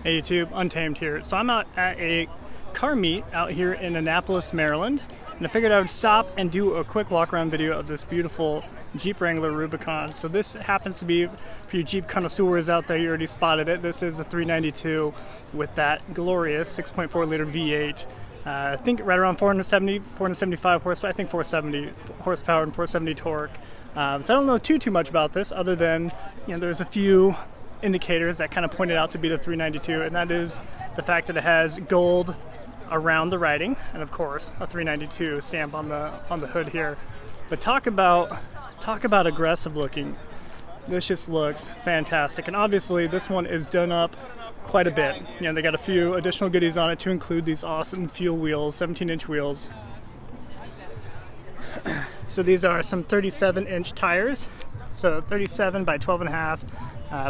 Hey YouTube, Untamed here. So I'm out at a car meet out here in Annapolis, Maryland, and I figured I would stop and do a quick walk around video of this beautiful Jeep Wrangler Rubicon. So this happens to be, for you Jeep connoisseurs out there, you already spotted it. This is a 392 with that glorious 6.4 liter V8. I think right around 475 horsepower, I think 470 horsepower and 470 torque. So I don't know too much about this other than, there's a few indicators that kind of pointed out to be the 392, and that is the fact that it has gold around the writing, and of course a 392 stamp on the hood here. But talk about aggressive looking. This just looks fantastic, and obviously this one is done up quite a bit. They got a few additional goodies on it to include these awesome fuel wheels, 17-inch wheels. So these are some 37-inch tires, so 37 by 12.5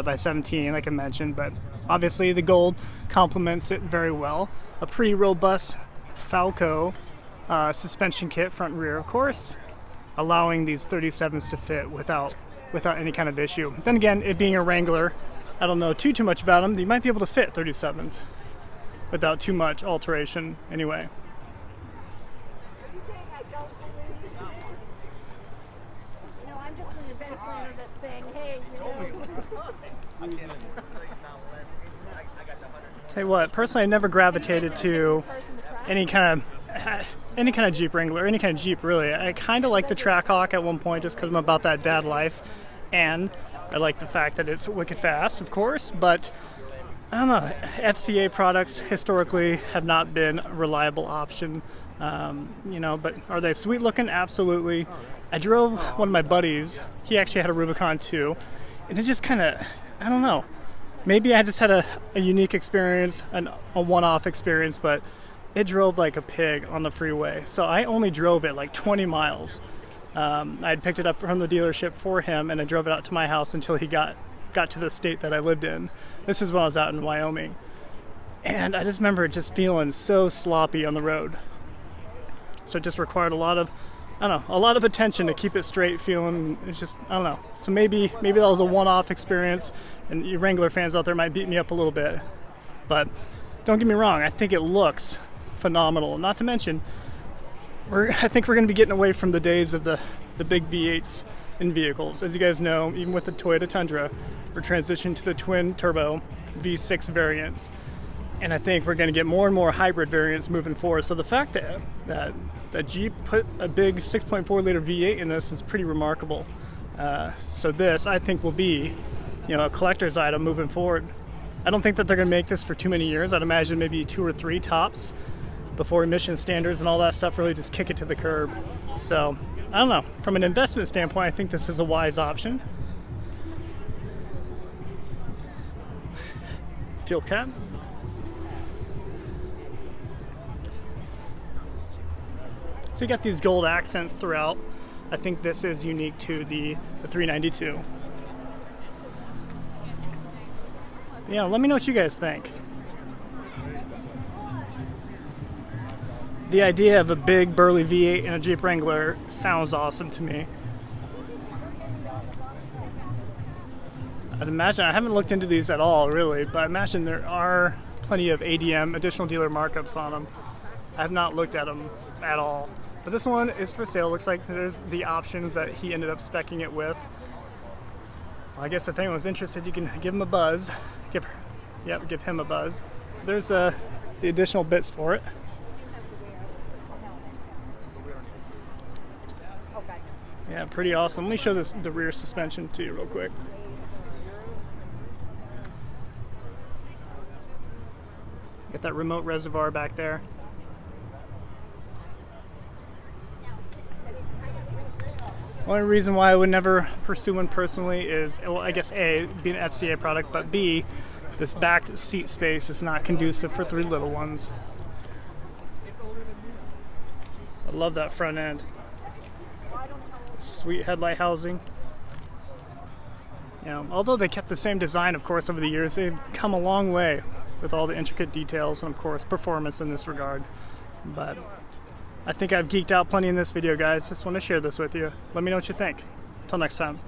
by 17, like I mentioned, but obviously the gold complements it very well. A pretty robust Falco suspension kit, front and rear, of course, allowing these 37s to fit without any kind of issue. Then again, it being a Wrangler, I don't know too much about them. You might be able to fit 37s without too much alteration anyway. Tell you what, personally I never gravitated to any kind of Jeep Wrangler, any kind of Jeep really. I kind of like the Trackhawk at one point just because I'm about that dad life, and I like the fact that it's wicked fast, of course, but I don't know, FCA products historically have not been a reliable option, but are they sweet looking? Absolutely. I drove one of my buddies, he actually had a Rubicon too, and it just kind of, I don't know, maybe I just had a unique experience, a one-off experience, but it drove like a pig on the freeway. So I only drove it like 20 miles. I had picked it up from the dealership for him, and I drove it out to my house until he got to the state that I lived in. This is when I was out in Wyoming. And I just remember just feeling so sloppy on the road. So it just required a lot of attention to keep it straight, feeling, it's just, I don't know. So maybe that was a one-off experience, and you Wrangler fans out there might beat me up a little bit. But don't get me wrong, I think it looks phenomenal. Not to mention, I think we're going to be getting away from the days of the big V8s in vehicles. As you guys know, even with the Toyota Tundra, we're transitioning to the twin-turbo V6 variants. And I think we're going to get more and more hybrid variants moving forward. So the fact that Jeep put a big 6.4 liter V8 in this is pretty remarkable. So this, I think, will be, a collector's item moving forward. I don't think that they're going to make this for too many years. I'd imagine maybe 2 or 3 tops before emission standards and all that stuff really just kick it to the curb. So I don't know. From an investment standpoint, I think this is a wise option. Fuel cap. So you got these gold accents throughout. I think this is unique to the 392. Yeah, let me know what you guys think. The idea of a big burly V8 in a Jeep Wrangler sounds awesome to me. I'd imagine, I haven't looked into these at all really, but I imagine there are plenty of ADM, additional dealer markups on them. I have not looked at them at all. But this one is for sale. Looks like there's the options that he ended up speccing it with. Well, I guess if anyone's interested, you can give him a buzz. Give him a buzz. There's the additional bits for it. Yeah, pretty awesome. Let me show the rear suspension to you real quick. Got that remote reservoir back there. Only reason why I would never pursue one personally is, well, I guess A, being an FCA product, but B, this back seat space is not conducive for 3 little ones. I love that front end. Sweet headlight housing. Although they kept the same design, of course, over the years, they've come a long way with all the intricate details and, of course, performance in this regard. But I think I've geeked out plenty in this video, guys. Just want to share this with you. Let me know what you think. Until next time.